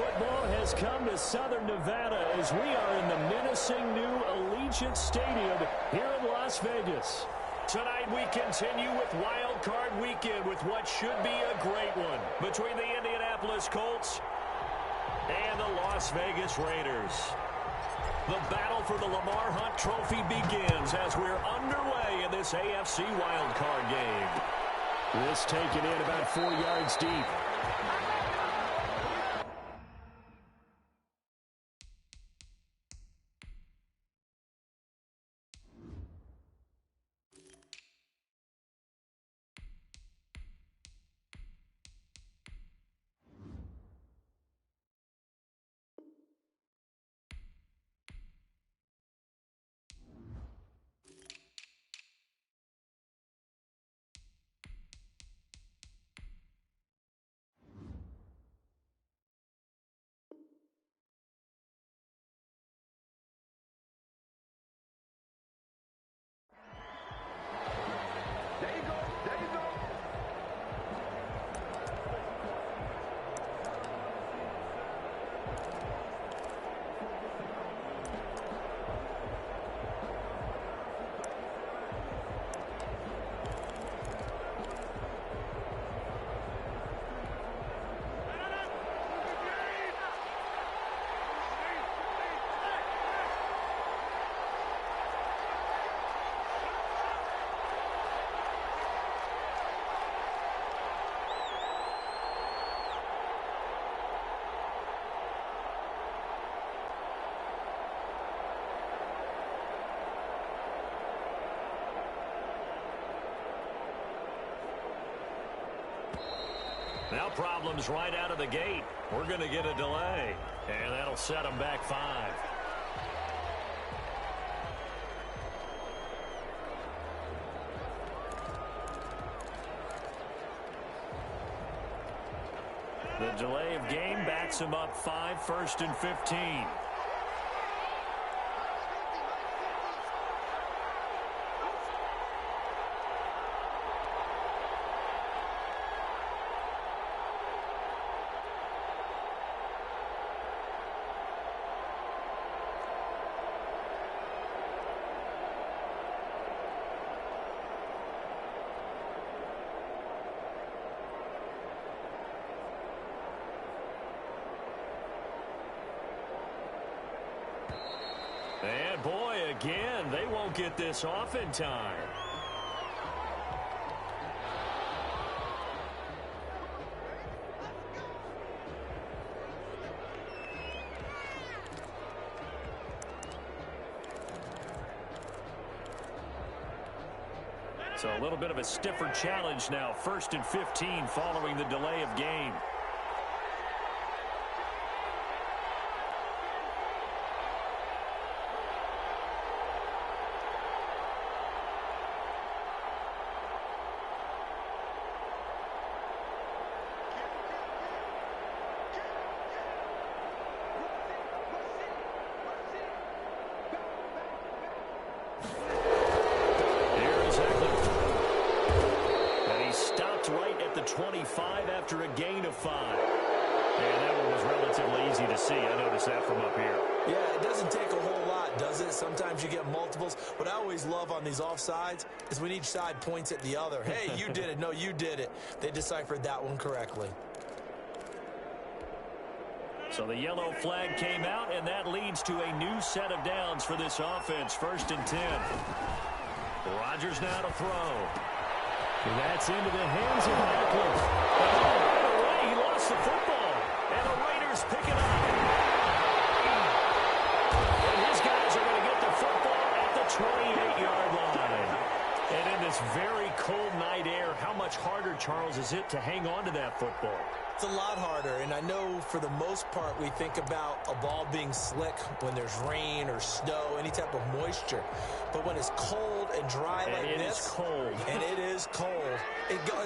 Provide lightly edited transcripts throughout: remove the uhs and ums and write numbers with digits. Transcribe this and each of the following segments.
football has come to Southern Nevada as we are in the menacing new Allegiant Stadium here in Las Vegas. Tonight we continue with Wildcard Weekend with what should be a great one between the Indianapolis Colts and the Las Vegas Raiders. The battle for the Lamar Hunt Trophy begins as we're underway in this AFC Wildcard game. This taken in about 4 yards deep. Now problems right out of the gate. We're going to get a delay, and that'll set them back 5. The delay of game backs him up 5, 1st and 15. And boy, again, they won't get this off in time. So a little bit of a stiffer challenge now. 1st and 15 following the delay of game. Right at the 25 after a gain of 5. And that one was relatively easy to see. I noticed that from up here. Yeah, it doesn't take a whole lot, does it? Sometimes you get multiples. What I always love on these offsides is when each side points at the other. Hey, you did it. No, you did it. They deciphered that one correctly. So the yellow flag came out, and that leads to a new set of downs for this offense. 1st and 10. Rodgers now to throw. That's into the hands of Metcalf. Right away, he lost the football. And the Raiders pick it up. And his guys are going to get the football at the 28-yard line. And in this very cold night air, how much harder, Charles, is it to hang on to that football? It's a lot harder, and I know for the most part we think about a ball being slick when there's rain or snow, any type of moisture. But when it's cold and dry like this, it is cold. And it is cold,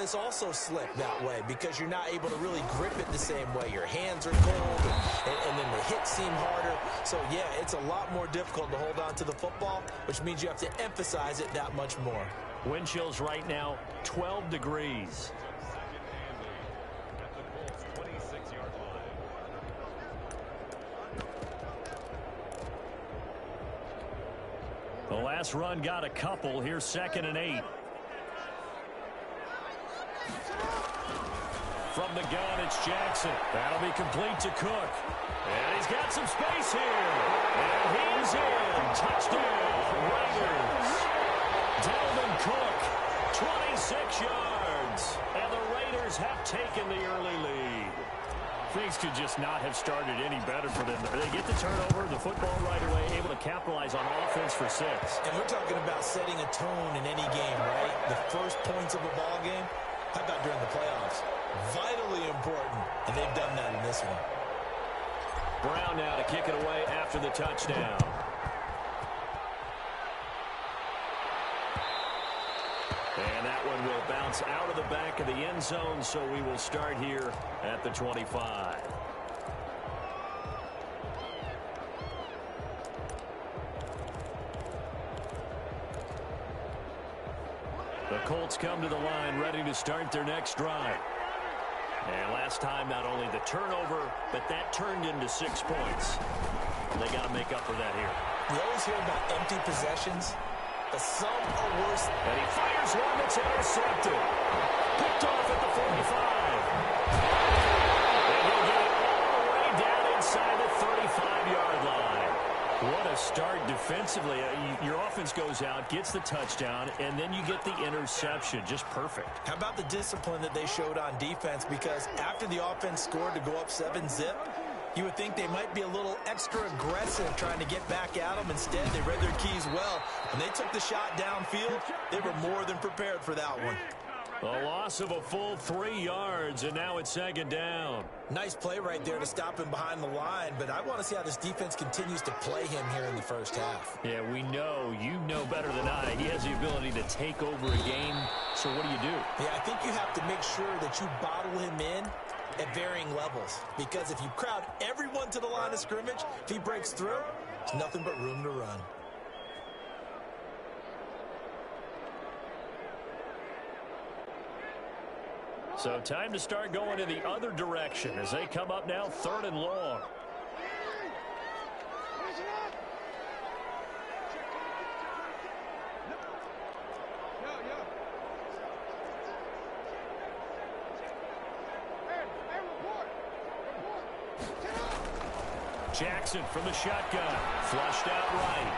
it's also slick that way because you're not able to really grip it the same way. Your hands are cold, and then the hits seem harder. So, yeah, it's a lot more difficult to hold on to the football, which means you have to emphasize it that much more. Wind chills right now, 12 degrees. last run got a couple. Here's 2nd and 8. From the gun, it's Jackson. That'll be complete to Cook. And he's got some space here. And he's in. Touchdown, Raiders. Dalvin Cook, 26 yards. And the Raiders have taken the early lead. Things could just not have started any better for them. They get the turnover, the football right away, able to capitalize on offense for 6. And we're talking about setting a tone in any game, right? The first points of a ball game. How about during the playoffs? Vitally important, and they've done that in this one. Brown now to kick it away after the touchdown. And that one will bounce out of the back of the end zone, so we will start here at the 25. The Colts come to the line ready to start their next drive. And last time, not only the turnover, but that turned into 6 points. They got to make up for that here. We always hear about empty possessions, but some are worse. And he fires one that's intercepted. Picked off at the 45. And he'll get it all the way down inside the 35-yard line. What a start defensively. Your offense goes out, gets the touchdown, and then you get the interception. Just perfect. How about the discipline that they showed on defense? Because after the offense scored to go up 7-zip, you would think they might be a little extra aggressive trying to get back at them. Instead, they read their keys well. When they took the shot downfield, they were more than prepared for that one. A loss of a full 3 yards, and now it's 2nd down. Nice play right there to stop him behind the line, but I want to see how this defense continues to play him here in the first half. Yeah, we know. You know better than I. He has the ability to take over a game, so what do you do? Yeah, I think you have to make sure that you bottle him in at varying levels, because if you crowd everyone to the line of scrimmage, if he breaks through, there's nothing but room to run. So time to start going in the other direction as they come up now 3rd and long. Jackson from the shotgun. Flushed out right.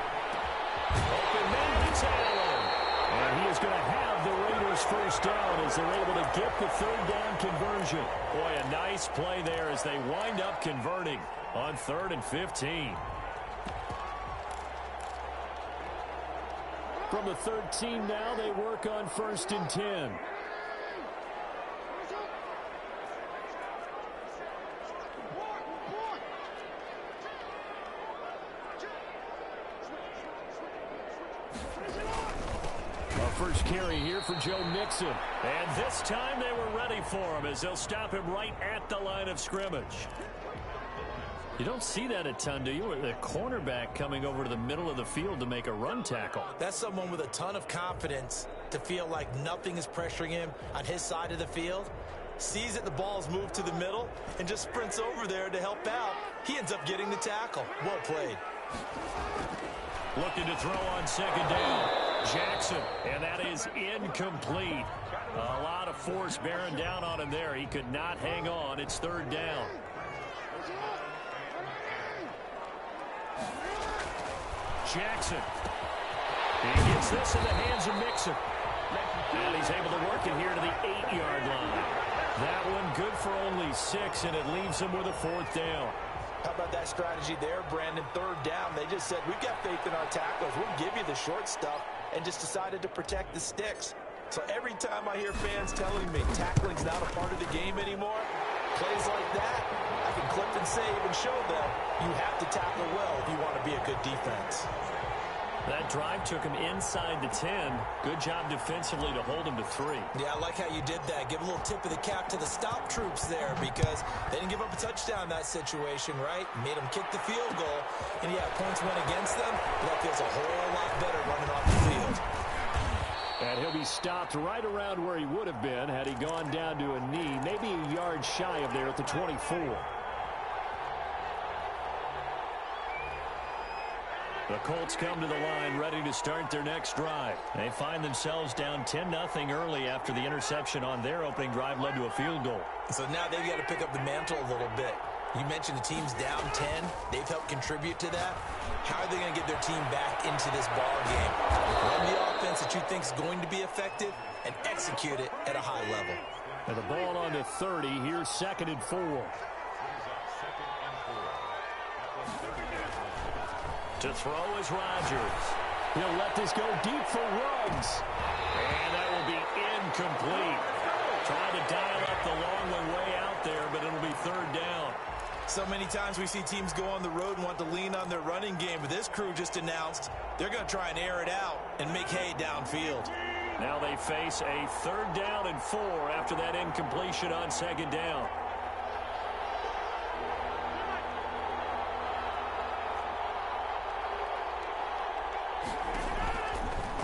Open man gets Allen. And he is going to have the Raiders first down as they're able to get the 3rd down conversion. Boy, a nice play there as they wind up converting on 3rd and 15. From the 13 now, they work on 1st and 10. First carry here for Joe Mixon. And this time they were ready for him as they'll stop him right at the line of scrimmage. You don't see that a ton, do you? The cornerback coming over to the middle of the field to make a run tackle. That's someone with a ton of confidence to feel like nothing is pressuring him on his side of the field. Sees that the ball's moved to the middle and just sprints over there to help out. He ends up getting the tackle. Well played. Looking to throw on 2nd down. Jackson, and that is incomplete. A lot of force bearing down on him there. He could not hang on. It's 3rd down. Jackson. He gets this in the hands of Mixon. And he's able to work it here to the 8-yard line. That one good for only 6, and it leaves him with a 4th down. How about that strategy there, Brandon? 3rd down. They just said, we've got faith in our tacklers. We'll give you the short stuff, and just decided to protect the sticks. So every time I hear fans telling me tackling's not a part of the game anymore, plays like that, I can clip and save and show them you have to tackle well if you want to be a good defense. That drive took him inside the 10. Good job defensively to hold him to 3. Yeah, I like how you did that. Give a little tip of the cap to the stop troops there because they didn't give up a touchdown in that situation, right? Made them kick the field goal. And, yeah, points went against them, but that feels a whole lot better running off the field. And he'll be stopped right around where he would have been had he gone down to a knee, maybe a yard shy of there at the 24. The Colts come to the line ready to start their next drive. They find themselves down 10-0 early after the interception on their opening drive led to a field goal. So now they've got to pick up the mantle a little bit. You mentioned the team's down 10. They've helped contribute to that. How are they going to get their team back into this ball game? Run the offense that you think is going to be effective and execute it at a high level. And the ball on to 30. Here's 2nd and 4. To throw is Rodgers. He'll let this go deep for Ruggs. And that will be incomplete. Trying to dial up the long way out there, but it'll be 3rd down. So many times we see teams go on the road and want to lean on their running game, but this crew just announced they're going to try and air it out and make hay downfield. Now they face a 3rd down and 4 after that incompletion on 2nd down.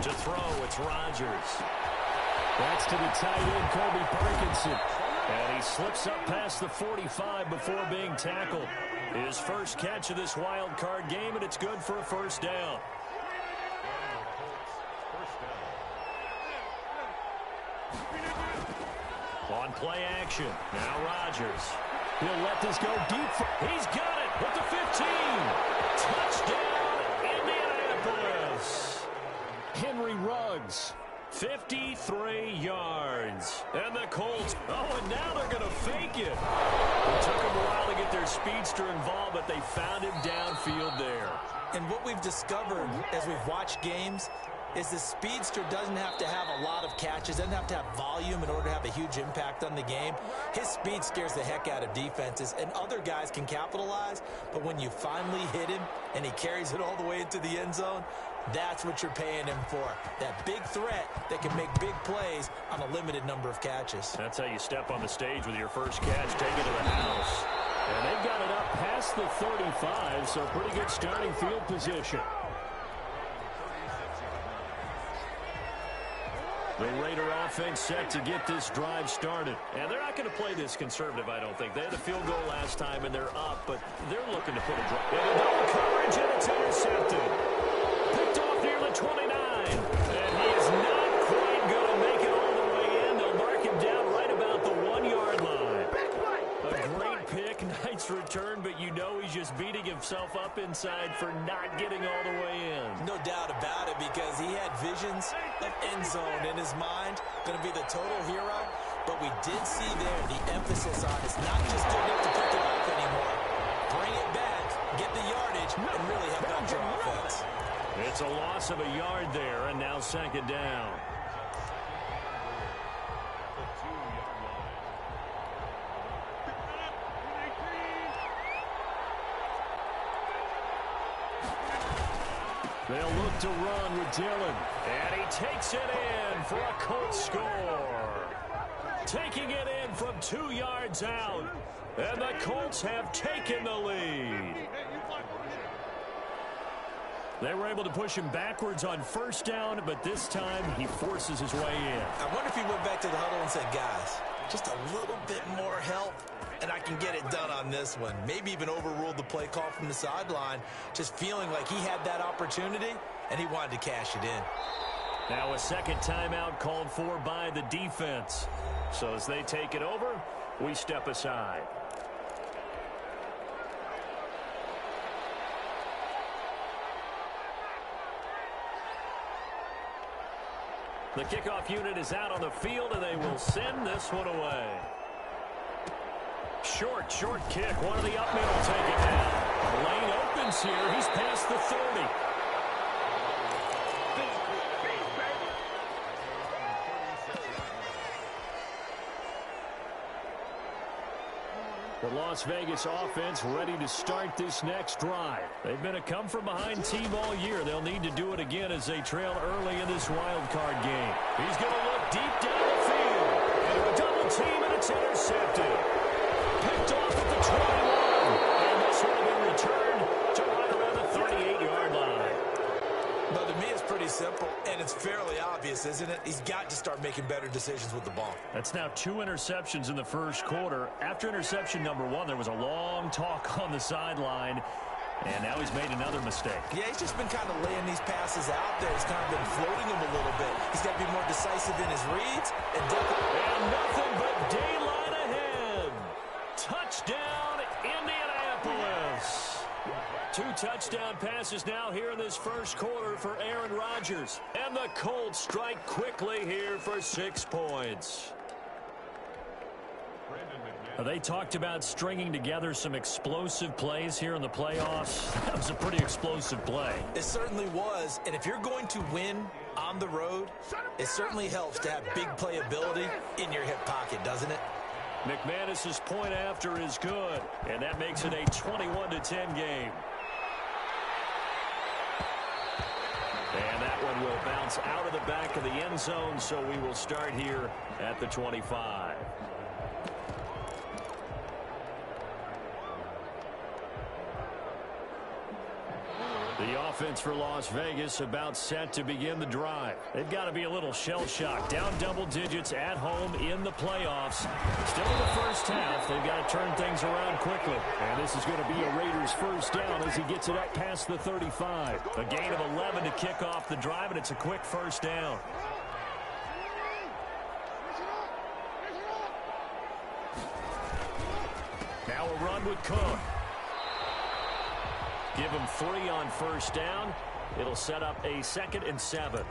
To throw, it's Rodgers. That's to the tight end, Colby Parkinson. And he slips up past the 45 before being tackled. His first catch of this wild card game, and it's good for a 1st down. On play action, now Rodgers. He'll let this go deep. He's got it with the 15. Touchdown, Indianapolis. Henry Ruggs. 53 yards. And the Colts, and now they're going to fake it. It took them a while to get their speedster involved, but they found him downfield there. And what we've discovered as we've watched games is the speedster doesn't have to have a lot of catches, doesn't have to have volume in order to have a huge impact on the game. His speed scares the heck out of defenses, and other guys can capitalize, but when you finally hit him and he carries it all the way into the end zone, that's what you're paying him for. That big threat that can make big plays on a limited number of catches. That's how you step on the stage with your first catch, take it to the house. And they've got it up past the 35, so pretty good starting field position. The Raider offense set to get this drive started. And they're not going to play this conservative, I don't think. They had a field goal last time, and they're up, but they're looking to put a drive. And a double coverage, and it's intercepted. Picked off near the 29. And he is not quite going to make it all the way in. They'll mark him down right about the 1-yard line. A great pick, nice return, but you know he's just beating himself up inside for not getting all the way in. No doubt about it, because he had visions of end zone in his mind. Going to be the total hero. But we did see there the emphasis on it's not just good enough to pick it up anymore. Bring it back, get the yardage, and really help out your offense. It's a loss of a yard there, and now 2nd down. They'll look to run with Dillon. And he takes it in for a Colts score. Taking it in from 2 yards out. And the Colts have taken the lead. They were able to push him backwards on 1st down, but this time he forces his way in. I wonder if he went back to the huddle and said, guys, just a little bit more help, and I can get it done on this one. Maybe even overruled the play call from the sideline, just feeling like he had that opportunity, and he wanted to cash it in. Now a 2nd timeout called for by the defense. So as they take it over, we step aside. The kickoff unit is out on the field, and they will send this one away. Short kick. One of the up men will take it down. Lane opens here. He's past the 30. The Las Vegas offense ready to start this next drive. They've been a come-from-behind team all year. They'll need to do it again as they trail early in this wild card game. He's going to look deep down the field. Into a double team, and it's intercepted. Picked off at the 21. And this will be returned to right around the 38-yard line. But to me, it's pretty simple, and it's fairly obvious, isn't it? He's got to start making better decisions with the ball. That's now 2 interceptions in the first quarter. After interception number 1, there was a long talk on the sideline. And now he's made another mistake. Yeah, he's just been kind of laying these passes out there. He's kind of been floating them a little bit. He's got to be more decisive in his reads. And nothing but daylight ahead. Touchdown, Indianapolis. 2 touchdown passes now here in this first quarter for Aaron Rodgers. And the Colts strike quickly here for 6 points. They talked about stringing together some explosive plays here in the playoffs. That was a pretty explosive play. It certainly was. And if you're going to win on the road, it certainly helps to have big playability in your hip pocket, doesn't it? McManus's point after is good, and that makes it a 21-10 game. And that one will bounce out of the back of the end zone, so we will start here at the 25. The offense for Las Vegas about set to begin the drive. They've got to be a little shell-shocked. Down double digits at home in the playoffs. Still in the first half. They've got to turn things around quickly. And this is going to be a Raiders first down as he gets it up past the 35. A gain of 11 to kick off the drive, and it's a quick first down. Now a run with Cook. Give him 3 on first down. It'll set up a 2nd and 7.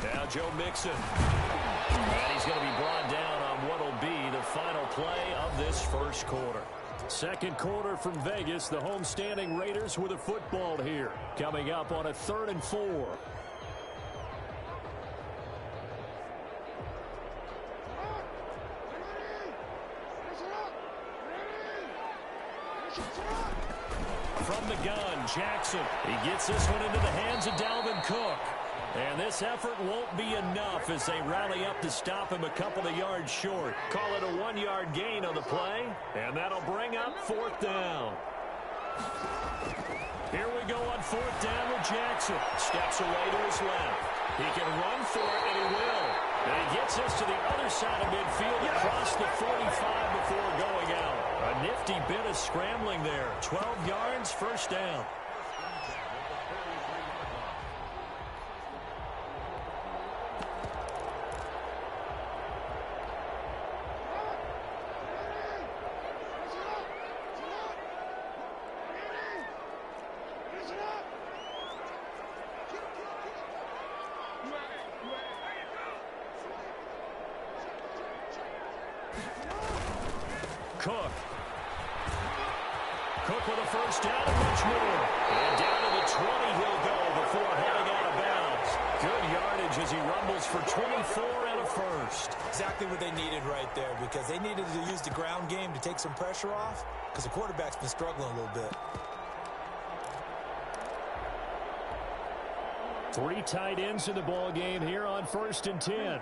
Now Joe Mixon. And he's going to be brought down on what will be the final play of this first quarter. Second quarter from Vegas. The homestanding Raiders with a football here. Coming up on a 3rd and 4. From the gun, Jackson. He gets this one into the hands of Dalvin Cook. And this effort won't be enough as they rally up to stop him a couple of yards short. Call it a 1-yard gain on the play, and that'll bring up 4th down. Here we go on 4th down with Jackson. Steps away to his left. He can run for it, and he will. And he gets this to the other side of midfield across the 45 before going out. A nifty bit of scrambling there. 12 yards, first down. Cook with a first down and much more. And down to the 20 he'll go before heading out of bounds. Good yardage as he rumbles for 24 and a first. Exactly what they needed right there, because they needed to use the ground game to take some pressure off, because the quarterback's been struggling a little bit. 3 tight ends in the ball game here on 1st and 10.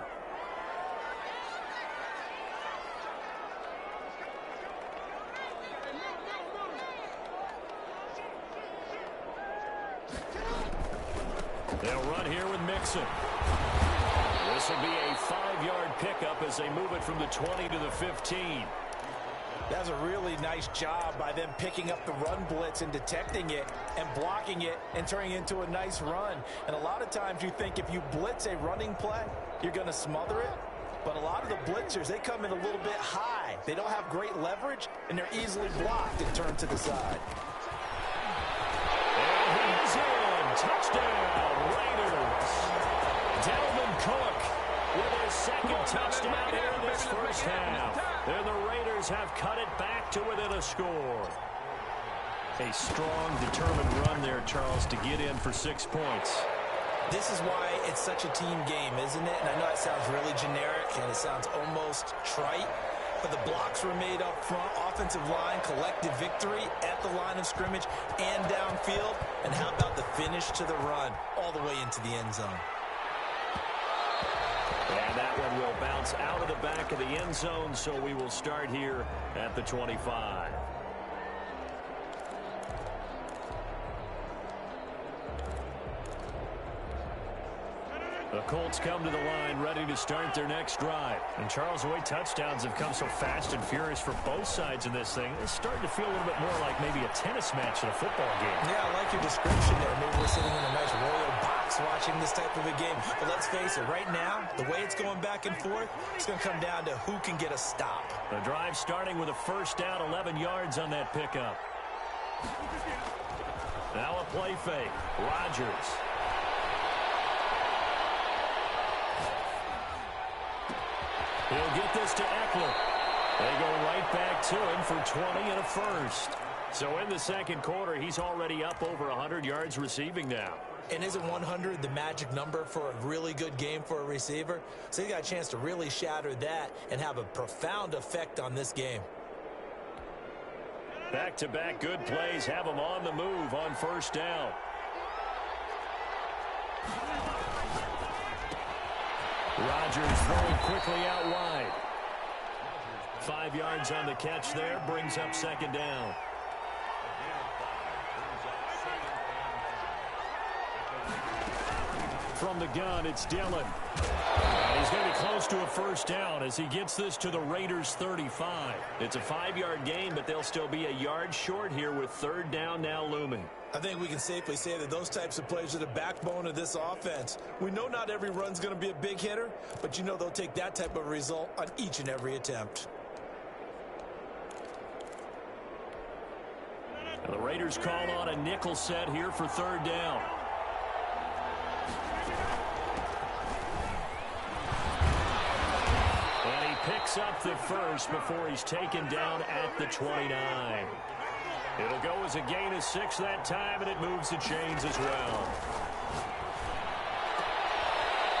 They'll run here with Mixon. This will be a 5-yard pickup as they move it from the 20 to the 15. That's a really nice job by them picking up the run blitz and detecting it and blocking it and turning it into a nice run. And a lot of times you think if you blitz a running play, you're going to smother it. But a lot of the blitzers, they come in a little bit high. They don't have great leverage, and they're easily blocked and turned to the side. And he's in. Touchdown, Raiders. Dalvin Cook with his 2nd touchdown here in this first half. And the Raiders have cut it back to within a score. A strong, determined run there, Charles, to get in for 6 points. This is why it's such a team game, isn't it? And I know it sounds really generic and it sounds almost trite, but the blocks were made up front, offensive line, collective victory at the line of scrimmage and downfield. And how about the finish to the run all the way into the end zone? And that one will bounce out of the back of the end zone, so we will start here at the 25. The Colts come to the line ready to start their next drive. And Charles, the way touchdowns have come so fast and furious for both sides in this thing, it's starting to feel a little bit more like maybe a tennis match in a football game. Yeah, I like your description there. Maybe we're sitting in a nice royal box watching this type of a game. But let's face it, right now, the way it's going back and forth, it's going to come down to who can get a stop. The drive starting with a first down, 11 yards on that pickup. Now a play fake. Rodgers. He'll get this to Eckler. They go right back to him for 20 and a first. So in the second quarter, he's already up over 100 yards receiving now. And isn't 100 the magic number for a really good game for a receiver? So he got a chance to really shatter that and have a profound effect on this game. Back-to-back good plays have him on the move on first down. Rodgers throwing quickly out wide. 5 yards on the catch there, brings up second down. From the gun, it's Dillon. And he's going to be close to a first down as he gets this to the Raiders' 35. It's a 5-yard gain, but they'll still be a yard short here with third down now looming. I think we can safely say that those types of plays are the backbone of this offense. We know not every run's going to be a big hitter, but you know they'll take that type of result on each and every attempt. The Raiders call on a nickel set here for third down. And he picks up the first before he's taken down at the 29. It'll go as a gain of 6 that time, and it moves the chains as well.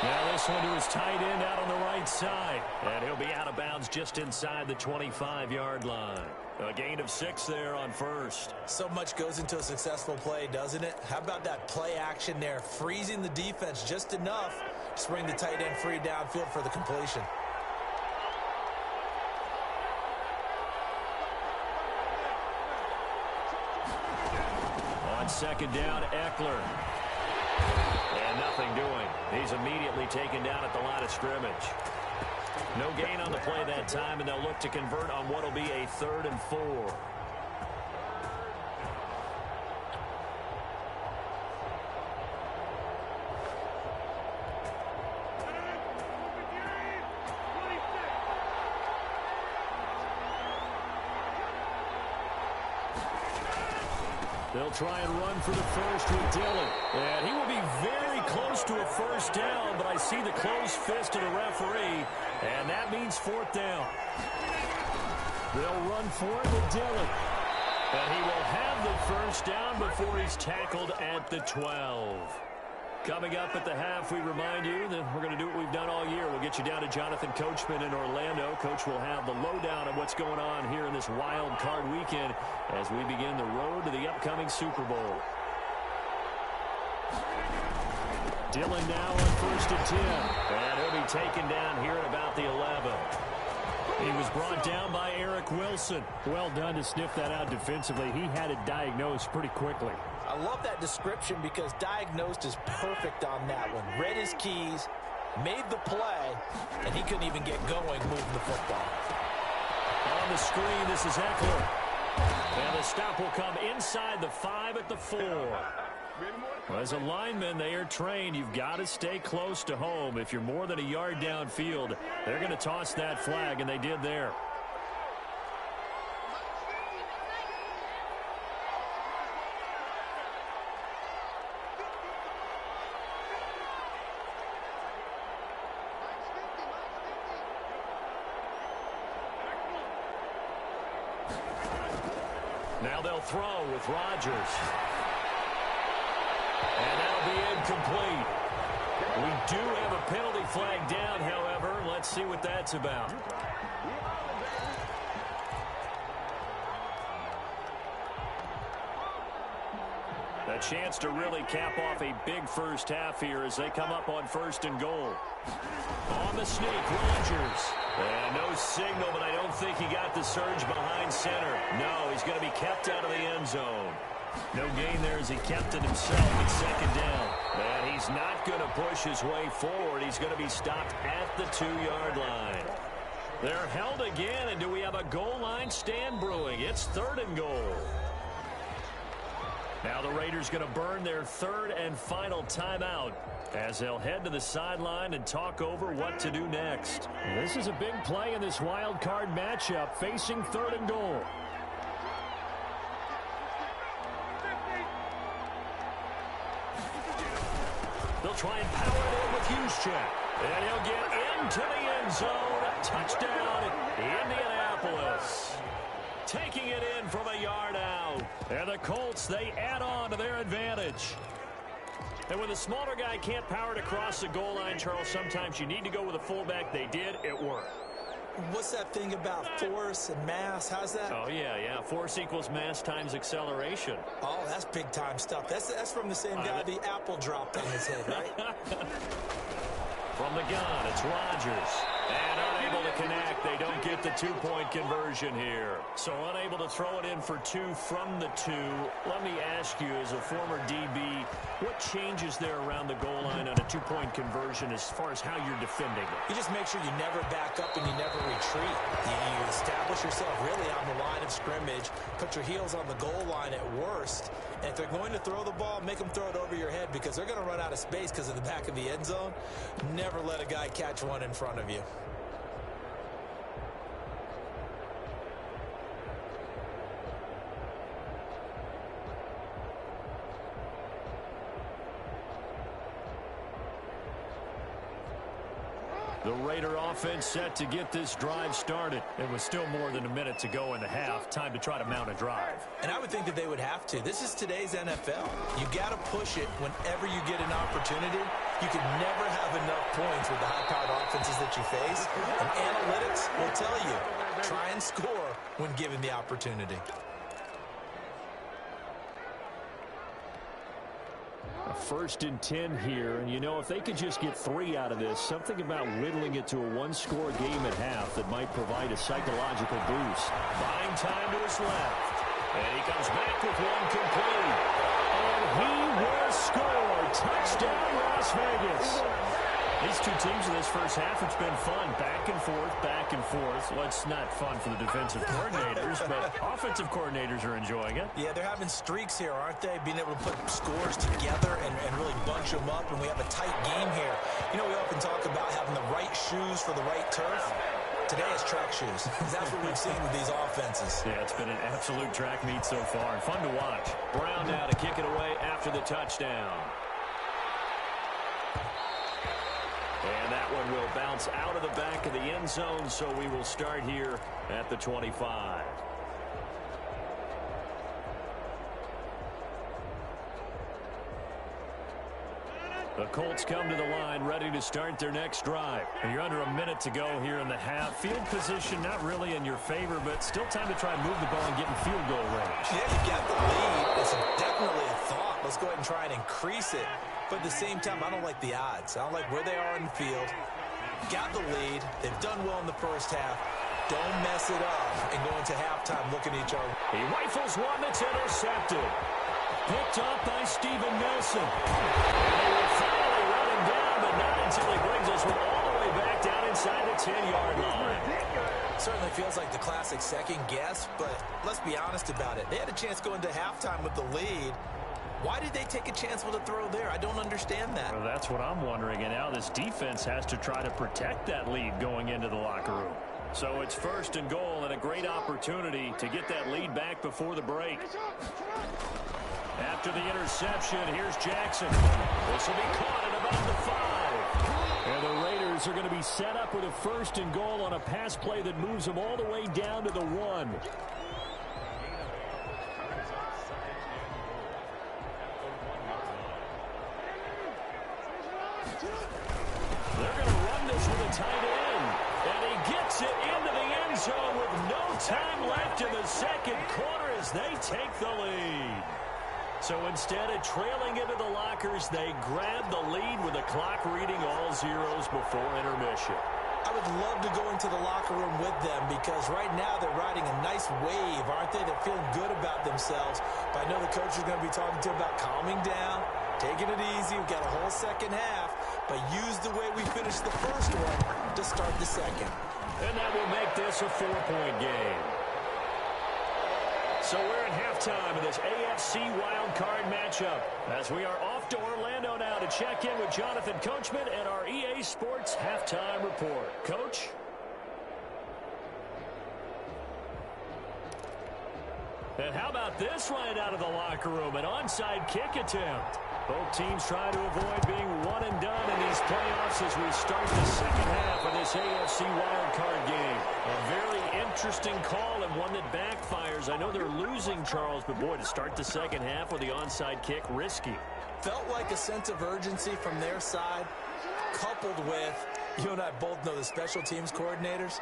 Now this one to his tight end out on the right side. And he'll be out of bounds just inside the 25-yard line. A gain of 6 there on first. So much goes into a successful play, doesn't it? How about that play action there? Freezing the defense just enough to bring the tight end free downfield for the completion. On second down, Eckler. And nothing doing. He's immediately taken down at the line of scrimmage. No gain on the play that time, and they'll look to convert on what will be a 3rd and 4. They'll try and run for the first with Dillon. And he will be very close to a first down, but I see the closed fist of the referee, and that means 4th down. They'll run for it with Dillon. And he will have the first down before he's tackled at the 12. Coming up at the half, we remind you that we're going to do what we've done all year. We'll get you down to Jonathan Coachman in Orlando. Coach will have the lowdown of what's going on here in this wild card weekend as we begin the road to the upcoming Super Bowl. Dillon now on 1st and 10. And he'll be taken down here at about the 11. He was brought down by Eric Wilson. Well done to sniff that out defensively. He had it diagnosed pretty quickly. I love that description because diagnosed is perfect on that one. Read his keys, made the play, and he couldn't even get going moving the football. On the screen, this is Eckler. And the stop will come inside the 5 at the 4. Well, as a lineman, they are trained. You've got to stay close to home. If you're more than a yard downfield, they're going to toss that flag, and they did there. Now they'll throw with Rodgers. And that'll be incomplete. We do have a penalty flag down, however. Let's see what that's about. A chance to really cap off a big first half here as they come up on 1st and goal. On the sneak, Rodgers. And no signal, but I don't think he got the surge behind center. No, he's going to be kept out of the end zone. No gain there as he kept it himself at second down. And he's not going to push his way forward. He's going to be stopped at the 2-yard line. They're held again, and do we have a goal line stand brewing? It's 3rd and goal. Now the Raiders going to burn their 3rd and final timeout as they'll head to the sideline and talk over what to do next. This is a big play in this wild card matchup, facing 3rd and goal. They'll try and power it in with Juszczyk. And he'll get into the end zone. Touchdown, Indianapolis. Taking it in from a yard out. And the Colts, they add on to their advantage. And when the smaller guy can't power it across the goal line, Charles, sometimes you need to go with a fullback. They did. It worked. What's that thing about force and mass? How's that? Oh, yeah. Force equals mass times acceleration. Oh, that's big-time stuff. That's from the same guy the apple dropped on his head, right? From the gun, it's Rodgers. And unable to connect. They don't get the 2-point conversion here. So unable to throw it in for 2 from the 2. Let me ask you, as a former DB, what changes there around the goal line on a 2-point conversion as far as how you're defending it? You just make sure you never back up and you never retreat. You establish yourself really on the line of scrimmage, put your heels on the goal line at worst. And if they're going to throw the ball, make them throw it over your head because they're going to run out of space because of the back of the end zone. Never let a guy catch one in front of you. The Raider offense set to get this drive started. It was still more than a minute to go in the half. Time to try to mount a drive. And I would think that they would have to. This is today's NFL. You got to push it whenever you get an opportunity. You can never have enough points with the high-powered offenses that you face. And analytics will tell you, try and score when given the opportunity. A 1st and 10 here, and you know, if they could just get 3 out of this, something about whittling it to a 1-score game at half that might provide a psychological boost. Buying time to his left, and he comes back with one complete. And he will score. Touchdown, Las Vegas. These two teams in this first half, it's been fun. Back and forth, back and forth. Well, it's not fun for the defensive coordinators, but offensive coordinators are enjoying it. Yeah, they're having streaks here, aren't they? Being able to put scores together and really bunch them up, and we have a tight game here. You know, we often talk about having the right shoes for the right turf. Today it's track shoes. That's what we've seen with these offenses. Yeah, it's been an absolute track meet so far, and fun to watch. Brown now to kick it away after the touchdown. And that one will bounce out of the back of the end zone, so we will start here at the 25. The Colts come to the line ready to start their next drive. And you're under a minute to go here in the half. Field position not really in your favor, but still time to try and move the ball and get in field goal range. Yeah, you got the lead. It's definitely a thought. Let's go ahead and try and increase it. But at the same time, I don't like the odds. I don't like where they are in the field. Got the lead. They've done well in the first half. Don't mess it up and go into halftime looking at each other. He rifles one that's intercepted. Picked up by Steven Nelson. And they will finally run him down, but not until he brings us all the way back down inside the 10-yard line. Certainly feels like the classic second guess, but let's be honest about it. They had a chance going into halftime with the lead. Why did they take a chance with a throw there? I don't understand that. Well, that's what I'm wondering, and now this defense has to try to protect that lead going into the locker room. So it's 1st and goal, and a great opportunity to get that lead back before the break. After the interception, here's Jackson. This will be caught at about the 5. And the Raiders are going to be set up with a 1st and goal on a pass play that moves them all the way down to the 1. They're going to run this with a tight end. And he gets it into the end zone with no time left in the second quarter as they take the lead. So instead of trailing into the lockers, they grab the lead with the clock reading all zeros before intermission. I would love to go into the locker room with them because right now they're riding a nice wave, aren't they? They're feeling good about themselves. But I know the coach is going to be talking to them about calming down, taking it easy. We've got a whole second half, but use the way we finished the first one to start the second. And that will make this a 4-point game. So we're at halftime of this AFC Wildcard matchup as we are off to Orlando now to check in with Jonathan Coachman and our EA Sports Halftime Report. Coach? And how about this right out of the locker room? An onside kick attempt. Both teams try to avoid being one and done in these playoffs as we start the second half of this AFC wildcard game. A very interesting call and one that backfires. I know they're losing, Charles, but boy, to start the second half with the onside kick, risky. Felt like a sense of urgency from their side, coupled with, you and I both know the special teams coordinators.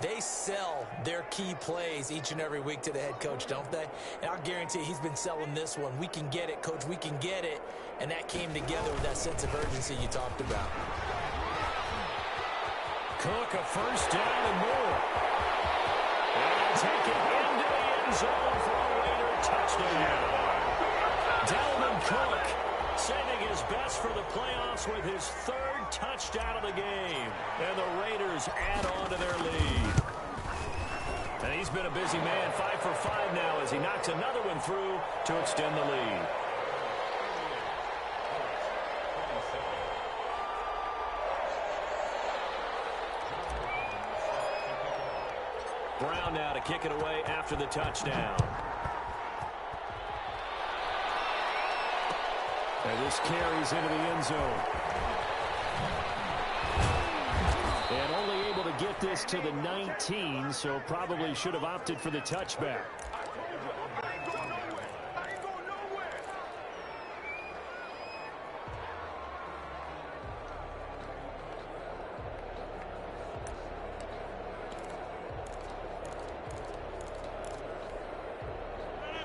They sell their key plays each and every week to the head coach, don't they? And I'll guarantee he's been selling this one. We can get it, coach. We can get it. And that came together with that sense of urgency you talked about. Cook, a first down and more. And take it into the end zone for a Raider touchdown. Dalvin Cook saving his best for the playoffs with his third touchdown of the game. And the Raiders add on to their lead. And he's been a busy man, 5 for 5 now as he knocks another one through to extend the lead. Brown now to kick it away after the touchdown. And this carries into the end zone. And only able to get this to the 19, so probably should have opted for the touchback.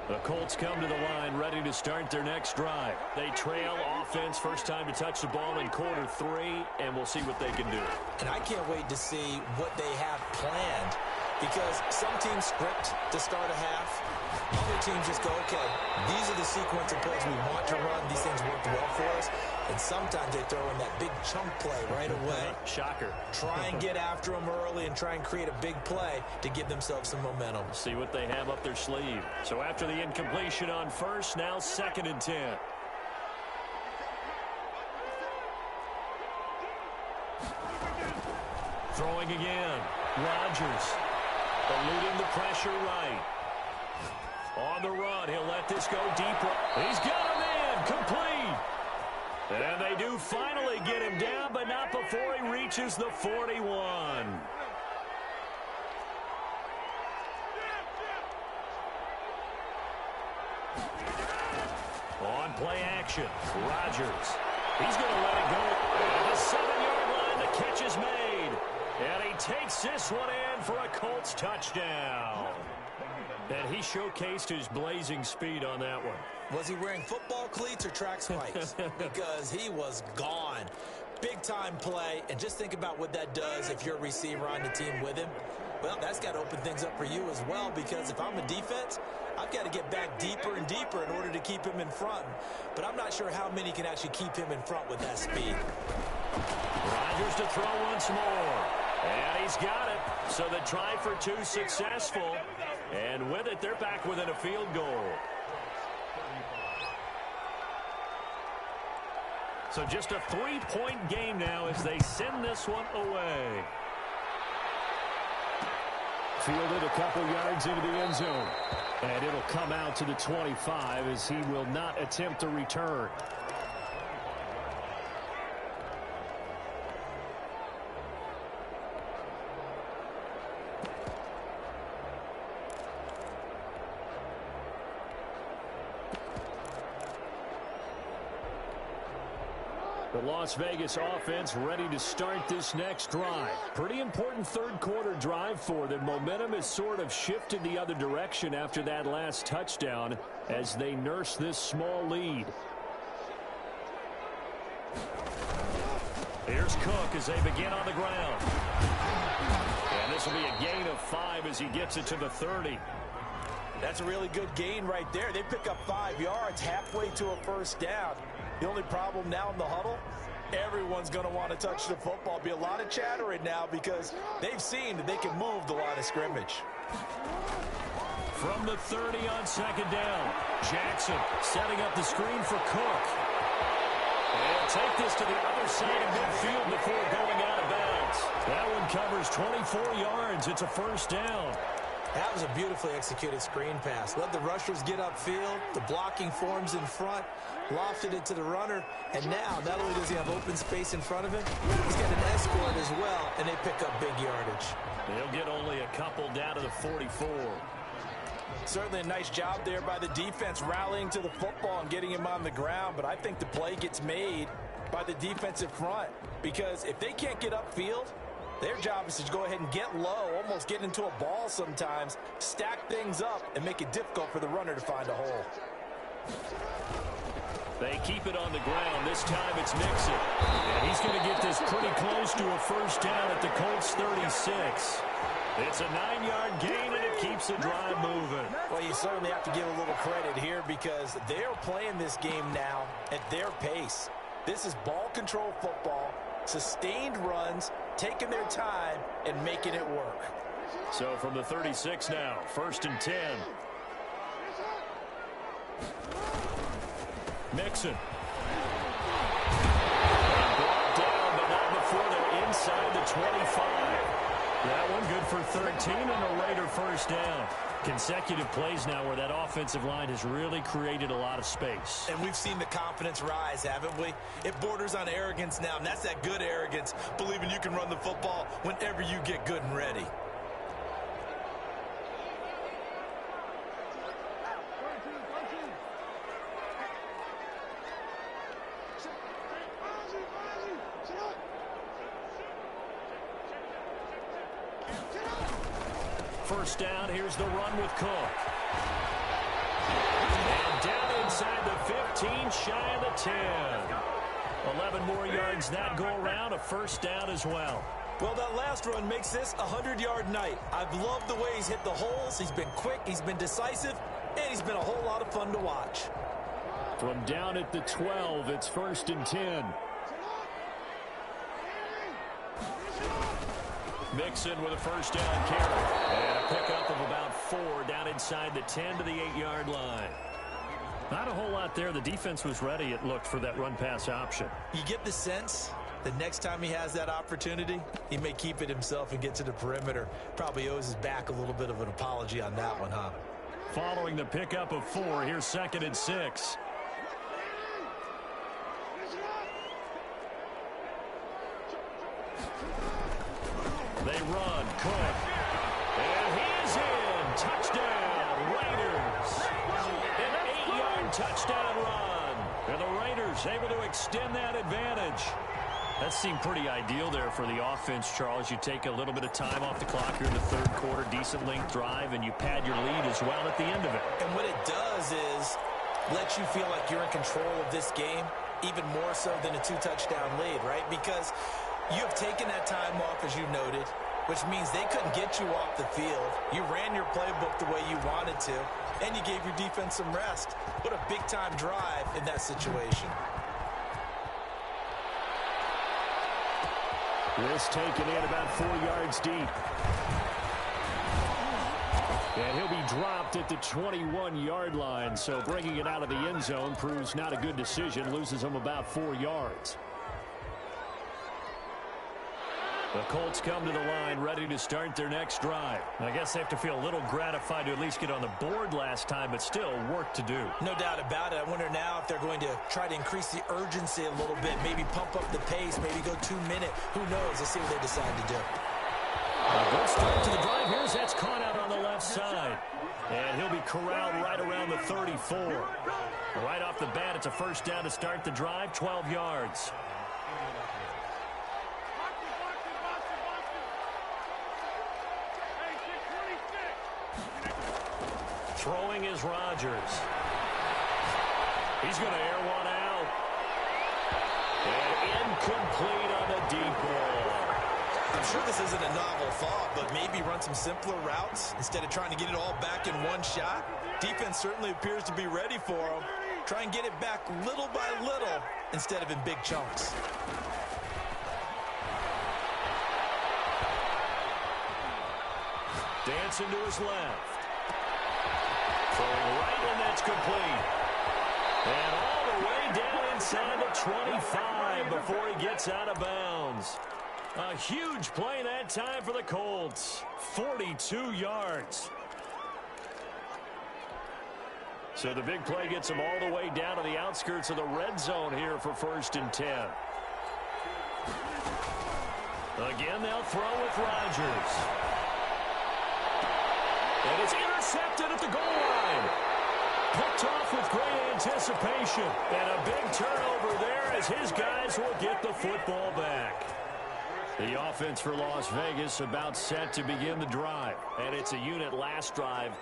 The Colts come to the line ready to start their next drive. They trail offense, first time to touch the ball in quarter 3, and we'll see what they can do. And I can't wait to see what they have planned because some teams script to start a half. Other teams just go, okay, these are the sequence of plays we want to run. These things worked well for us. And sometimes they throw in that big chunk play right away. Shocker. Try and get after them early and try and create a big play to give themselves some momentum. See what they have up their sleeve. So after the incompletion on first, now 2nd and 10. Throwing again. Rodgers eluding the pressure right. On the run, he'll let this go deeper. He's got him in, complete. And they do finally get him down, but not before he reaches the 41. On play action, Rodgers. He's going to let it go. At the 7-yard line, the catch is made. And he takes this one in for a Colts touchdown. And he showcased his blazing speed on that one. Was he wearing football cleats or track spikes? Because he was gone. Big-time play, and just think about what that does if you're a receiver on the team with him. Well, that's got to open things up for you as well, because if I'm a defense, I've got to get back deeper and deeper in order to keep him in front. But I'm not sure how many can actually keep him in front with that speed. Rodgers to throw once more. And he's got it. So the try for 2 successful. And with it, they're back within a field goal. So just a 3-point game now as they send this one away. Fielded a couple yards into the end zone. And it'll come out to the 25 as he will not attempt to return. The Las Vegas offense ready to start this next drive. Pretty important third-quarter drive for them. Momentum has sort of shifted the other direction after that last touchdown as they nurse this small lead. Here's Cook as they begin on the ground. And this will be a gain of 5 as he gets it to the 30. That's a really good gain right there. They pick up 5 yards halfway to a first down. The only problem now in the huddle, everyone's going to want to touch the football. Be a lot of chattering now because they've seen that they can move the line of scrimmage. From the 30 on second down, Jackson setting up the screen for Cook. And take this to the other side of midfield before going out of bounds. That one covers 24 yards. It's a first down. That was a beautifully executed screen pass. Let the rushers get upfield. The blocking forms in front. Lofted it to the runner. And now, not only does he have open space in front of him, he's got an escort as well, and they pick up big yardage. They'll get only a couple down to the 44. Certainly a nice job there by the defense rallying to the football and getting him on the ground. But I think the play gets made by the defensive front because if they can't get upfield, their job is to go ahead and get low, almost get into a ball sometimes, stack things up, and make it difficult for the runner to find a hole. They keep it on the ground. This time it's Mixon. And he's going to get this pretty close to a first down at the Colts 36. It's a 9-yard gain, and it keeps the drive moving. Well, you certainly have to give a little credit here because they're playing this game now at their pace. This is ball control football, sustained runs, taking their time, and making it work. So from the 36 now, 1st and 10. Mixon. Brought down, but not before they're inside the 25. That one good for 13 and a later first down. Consecutive plays now where that offensive line has really created a lot of space. And we've seen the confidence rise, haven't we? It borders on arrogance now, and that's that good arrogance, believing you can run the football whenever you get good and ready. First down, here's the run with Cook. And down inside the 15, shy of the 10. 11 more yards that go around, a first down as well. Well, that last run makes this a 100-yard night. I've loved the way he's hit the holes. He's been quick, he's been decisive, and he's been a whole lot of fun to watch. From down at the 12, it's 1st and 10. Mixon with a first down carry. And a pickup of about 4 down inside the 10 to the 8-yard line. Not a whole lot there. The defense was ready, it looked, for that run-pass option. You get the sense the next time he has that opportunity, he may keep it himself and get to the perimeter. Probably owes his back a little bit of an apology on that one, huh? Following the pickup of 4, here's 2nd and 6. They run. Cook. And he is in. Touchdown, Raiders. An 8-yard touchdown run. And the Raiders able to extend that advantage. That seemed pretty ideal there for the offense, Charles. You take a little bit of time off the clock here in the third quarter, decent length drive, and you pad your lead as well at the end of it. And what it does is let you feel like you're in control of this game, even more so than a 2-touchdown lead, right? Because you have taken that time off, as you noted, which means they couldn't get you off the field. You ran your playbook the way you wanted to, and you gave your defense some rest. What a big-time drive in that situation. This taken in about 4 yards deep. And he'll be dropped at the 21-yard line, so bringing it out of the end zone proves not a good decision, loses him about 4 yards. The Colts come to the line ready to start their next drive. I guess they have to feel a little gratified to at least get on the board last time, but still work to do. No doubt about it. I wonder now if they're going to try to increase the urgency a little bit, maybe pump up the pace, maybe go 2-minute. Who knows? Let's see what they decide to do. A good start to the drive. Here's that's caught out on the left side. And he'll be corralled right around the 34. Right off the bat, it's a first down to start the drive, 12 yards. Throwing is Rodgers. He's going to air one out. And incomplete on the deep ball. I'm sure this isn't a novel thought, but maybe run some simpler routes instead of trying to get it all back in one shot. Defense certainly appears to be ready for him. Try and get it back little by little instead of in big chunks. Dancing to his left. Throwing right, and that's complete. And all the way down inside the 25 before he gets out of bounds. A huge play that time for the Colts. 42 yards. So the big play gets him all the way down to the outskirts of the red zone here for 1st and 10. Again, they'll throw with Rodgers. And it's intercepted at the goal line. Picked off with great anticipation. And a big turnover there as his guys will get the football back. The offense for Las Vegas about set to begin the drive. And it's a unit last drive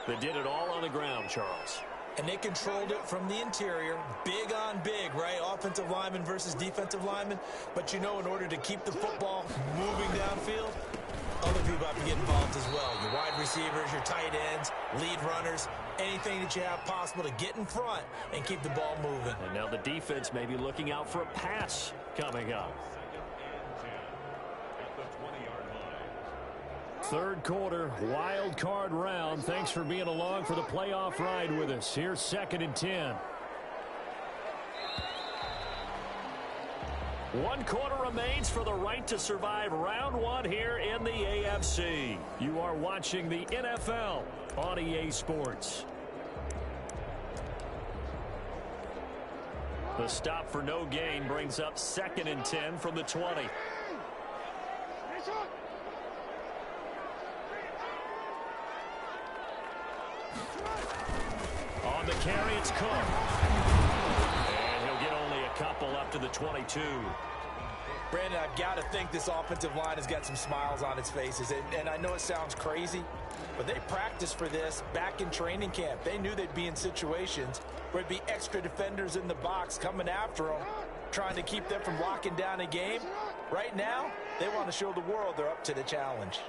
that did it all on the ground, Charles. And they controlled it from the interior. Big on big, right? Offensive lineman versus defensive lineman. But you know, in order to keep the football moving downfield, other people have to get involved as well. Your wide receivers, your tight ends, lead runners, anything that you have possible to get in front and keep the ball moving. And now the defense may be looking out for a pass coming up. Third quarter, wild card round. Thanks for being along for the playoff ride with us. Here's 2nd and 10. 1 quarter remains for the right to survive round 1 here in the AFC. You are watching the NFL on EA Sports. The stop for no gain brings up 2nd and 10 from the 20. On the carry, it's Cook. And he'll get only a couple up to the 22. Brandon, I've got to think this offensive line has got some smiles on its faces. And I know it sounds crazy, but they practiced for this back in training camp. They knew they'd be in situations where it'd be extra defenders in the box coming after them, trying to keep them from locking down a game. Right now, they want to show the world they're up to the challenge.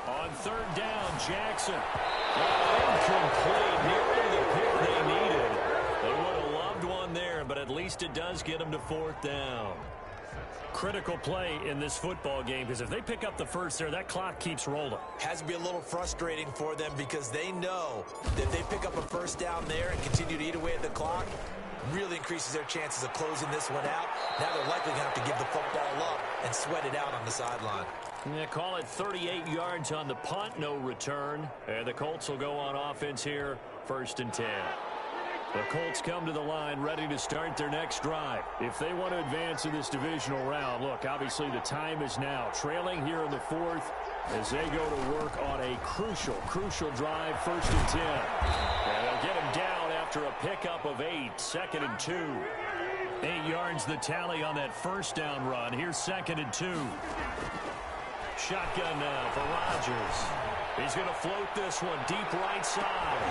On 3rd down, Jackson. Incomplete, nearly the pick they needed. They would have loved one there, but at least it does get them to 4th down. Critical play in this football game, because if they pick up the first there, that clock keeps rolling. Has to be a little frustrating for them because they know that if they pick up a 1st down there and continue to eat away at the clock, really increases their chances of closing this one out. Now they're likely going to have to give the football up and sweat it out on the sideline. Yeah, call it 38 yards on the punt, no return. And the Colts will go on offense here, 1st and 10. The Colts come to the line ready to start their next drive. If they want to advance in this divisional round, look, obviously the time is now. Trailing here in the 4th as they go to work on a crucial drive, 1st and 10. And they'll get him down after a pickup of 8, 2nd and 2. 8 yards the tally on that 1st down run. Here's 2nd and 2. Shotgun now for Rodgers. He's going to float this one deep right side.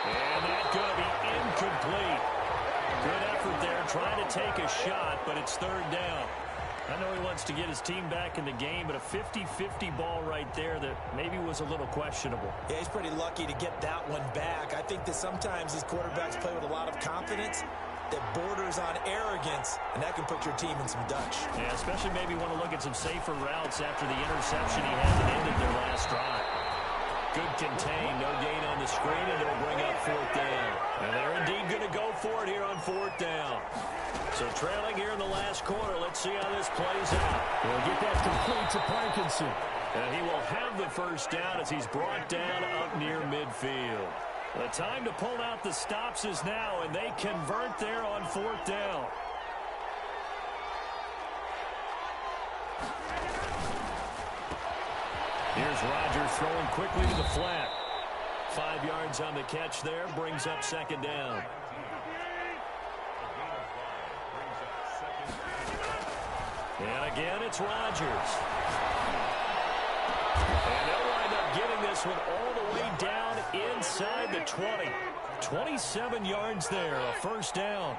And that's going to be incomplete. Good effort there trying to take a shot, but it's 3rd down. I know he wants to get his team back in the game, but a 50-50 ball right there that maybe was a little questionable. Yeah, he's pretty lucky to get that one back. I think that sometimes these quarterbacks play with a lot of confidence that borders on arrogance, and that can put your team in some Dutch. Yeah, especially maybe want to look at some safer routes after the interception he had that ended their last drive. Good contain, no gain on the screen, and it'll bring up 4th down. And they're indeed going to go for it here on 4th down. So trailing here in the last quarter, let's see how this plays out. He'll get that complete to Parkinson. And he will have the 1st down as he's brought down up near midfield. The time to pull out the stops is now, and they convert there on 4th down. Here's Rodgers throwing quickly to the flat. 5 yards on the catch there, brings up 2nd down. And again, it's Rodgers. And they'll wind up getting this one all the way down inside the 20. 27 yards there, a first down.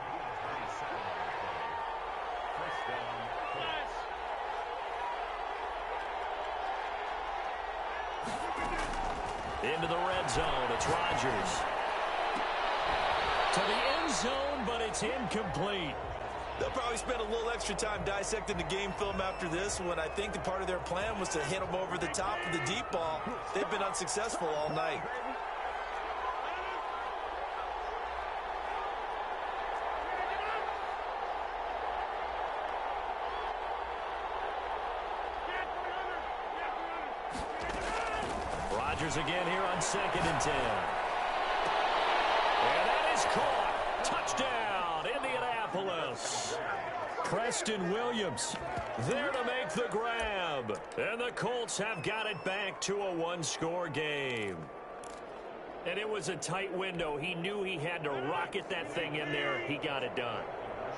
Into the red zone, it's Rodgers. To the end zone, but it's incomplete. They'll probably spend a little extra time dissecting the game film after this when I think the part of their plan was to hit them over the top of the deep ball. They've been unsuccessful all night. Rodgers again here on 2nd and 10. And that is caught. Touchdown, Indianapolis. Preston Williams there to make the grab. And the Colts have got it back to a one-score game. And it was a tight window. He knew he had to rocket that thing in there. He got it done.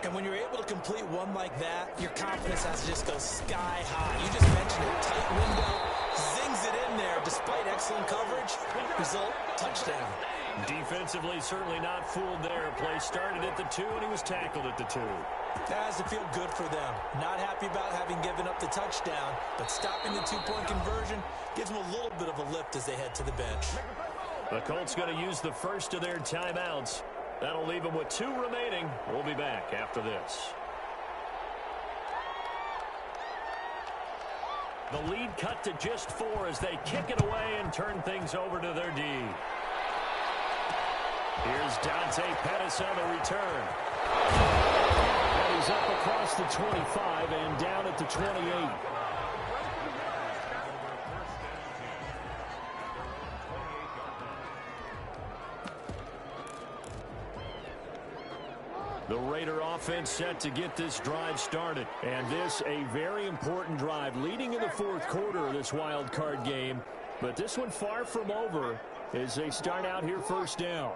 And when you're able to complete one like that, your confidence has to just go sky high. You just mentioned it. Tight window, zings it in there despite excellent coverage. Result, touchdown. Defensively, certainly not fooled there. Play started at the 2, and he was tackled at the 2. That has to feel good for them. Not happy about having given up the touchdown, but stopping the 2-point conversion gives them a little bit of a lift as they head to the bench. The Colts going to use the first of their timeouts. That'll leave them with 2 remaining. We'll be back after this. The lead cut to just 4 as they kick it away and turn things over to their D. Here's Dante Pettis on the return. And he's up across the 25 and down at the 28. The Raider offense set to get this drive started. And this a very important drive leading in the 4th quarter of this wild card game. But this one far from over as they start out here first down.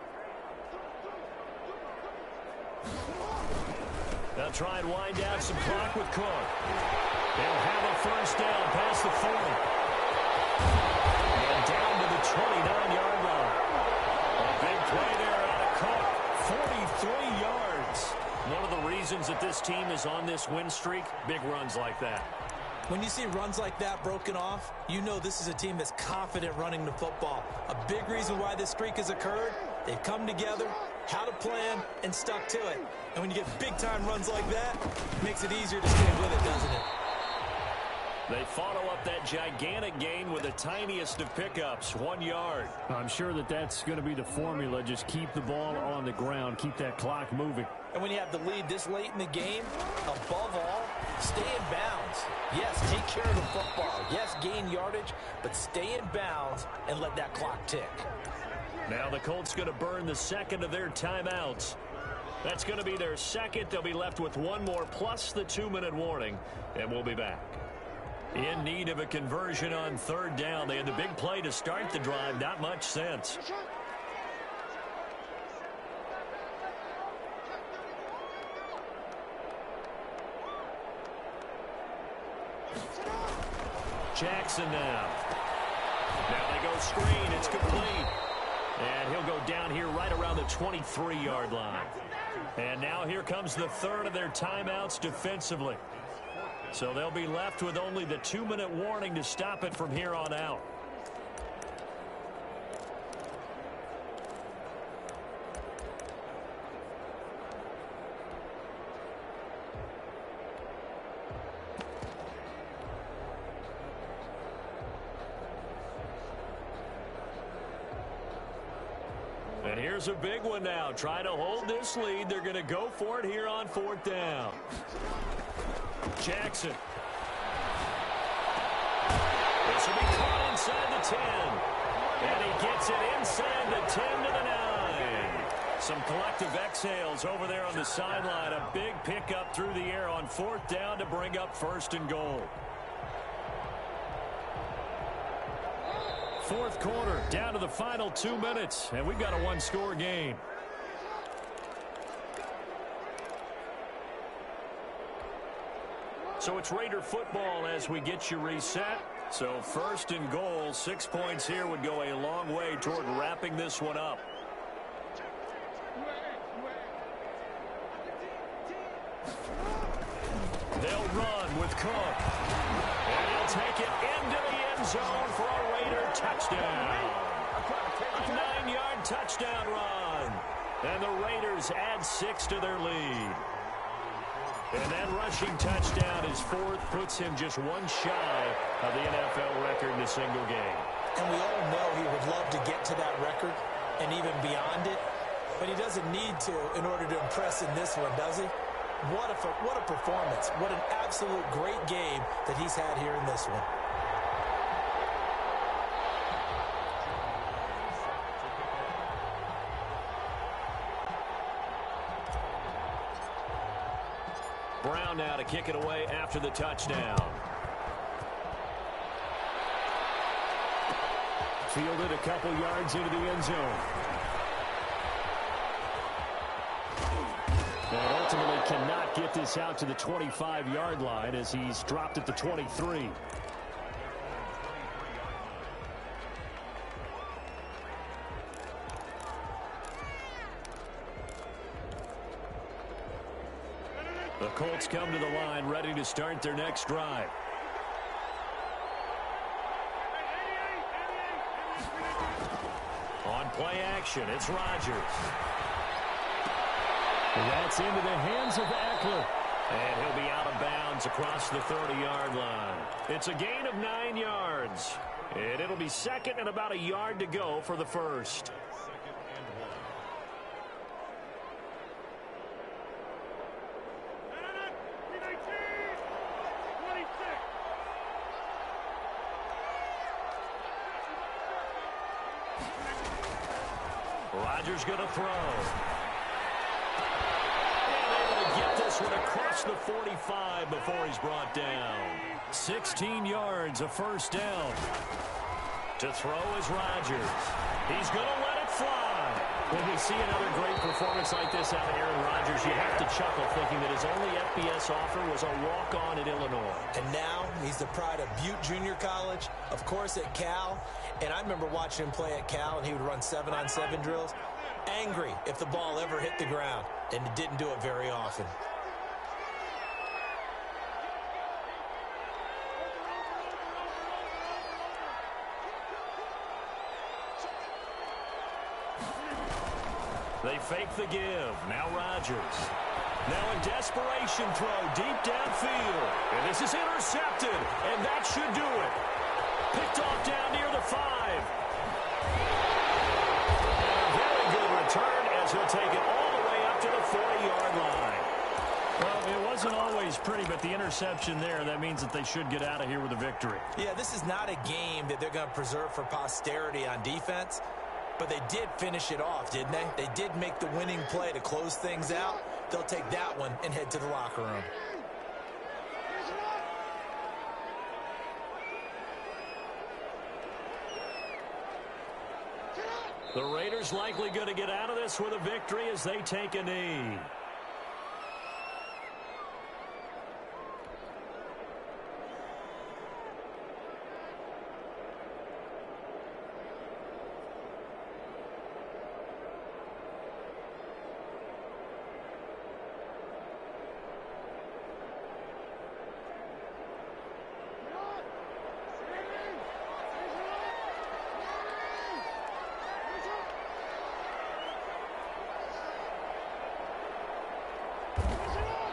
They'll try and wind down some clock with Cook. They'll have a first down past the 40. And down to the 29-yard line. A big play there out of Cook. 43 yards. One of the reasons that this team is on this win streak, big runs like that. When you see runs like that broken off, you know this is a team that's confident running the football. A big reason why this streak has occurred, they've come together, had a plan, and stuck to it. And when you get big-time runs like that, it makes it easier to stay with it, doesn't it? They follow up that gigantic gain with the tiniest of pickups, 1 yard. I'm sure that that's going to be the formula. Just keep the ball on the ground, keep that clock moving. And when you have the lead this late in the game, above all, stay in bounds. Yes, take care of the football. Yes, gain yardage, but stay in bounds and let that clock tick. Now the Colts going to burn the second of their timeouts. That's going to be their second. They'll be left with 1 more plus the 2-minute warning, and we'll be back. In need of a conversion on 3rd down. They had the big play to start the drive. Not much sense. Jackson now. Now they go screen. It's complete. And he'll go down here right around the 23-yard line. And now here comes the 3rd of their timeouts defensively. So they'll be left with only the 2-minute warning to stop it from here on out. And here's a big one now. Trying to hold this lead. They're going to go for it here on 4th down. Jackson. This will be caught inside the 10. And he gets it inside the 10 to the 9. Some collective exhales over there on the sideline. A big pickup through the air on 4th down to bring up 1st and goal. 4th quarter, down to the final 2 minutes, and we've got a 1-score game. So it's Raider football as we get you reset. So 1st and goal, 6 points here would go a long way toward wrapping this one up. They'll run with Cook. And he'll take it into the end zone for a Raider touchdown. A 9-yard touchdown run. And the Raiders add 6 to their lead. And that rushing touchdown, his 4th, puts him just one shy of the NFL record in a single game. And we all know he would love to get to that record and even beyond it. But he doesn't need to in order to impress in this one, does he? What a performance. What an absolute great game that he's had here in this one. Brown now to kick it away after the touchdown. Fielded a couple yards into the end zone. And ultimately cannot get this out to the 25-yard line as he's dropped at the 23. The Colts come to the line ready to start their next drive. On play action, it's Rodgers. That's into the hands of Eckler. And he'll be out of bounds across the 30-yard line. It's a gain of 9 yards. And it'll be second and about a yard to go for the first. Rodgers going to throw. And able to get this one across the 45 before he's brought down. 16 yards, a first down. To throw is Rodgers. He's going to let it fly. When we see another great performance like this out of Aaron Rodgers, you have to chuckle thinking that his only FBS offer was a walk-on at Illinois. And now he's the pride of Butte Junior College, of course at Cal. And I remember watching him play at Cal, and he would run 7-on-7 drills. Angry if the ball ever hit the ground, and it didn't do it very often. They fake the give. Now Rodgers. Now a desperation throw deep downfield. And this is intercepted. And that should do it. Picked off down near the 5. And a very good return as he'll take it all the way up to the 40-yard line. Well, it wasn't always pretty, but the interception there, that means that they should get out of here with a victory. Yeah, this is not a game that they're going to preserve for posterity on defense. But they did finish it off, didn't they? They did make the winning play to close things out. They'll take that one and head to the locker room. The Raiders likely going to get out of this with a victory as they take a knee.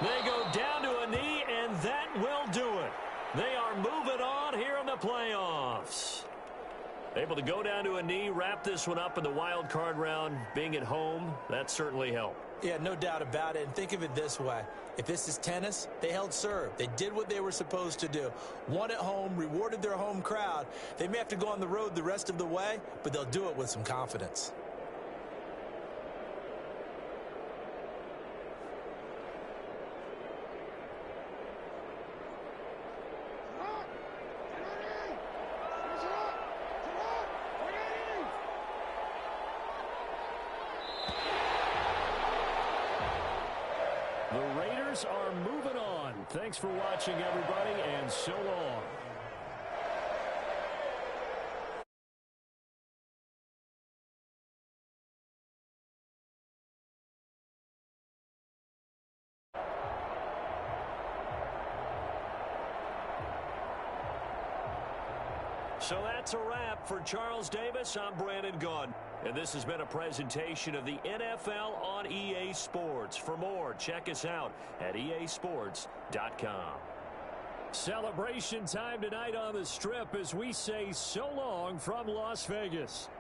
They go down to a knee, and that will do it. They are moving on here in the playoffs. Able to go down to a knee, wrap this one up in the wild card round. Being at home, that certainly helped. Yeah, no doubt about it. And think of it this way. If this is tennis, they held serve. They did what they were supposed to do. Won at home, rewarded their home crowd. They may have to go on the road the rest of the way, but they'll do it with some confidence. The Raiders are moving on. Thanks for watching, everybody, and so long. So that's a wrap for Charles Davis. I'm Brandon Gaudin. And this has been a presentation of the NFL on EA Sports. For more, check us out at easports.com. Celebration time tonight on the Strip as we say so long from Las Vegas.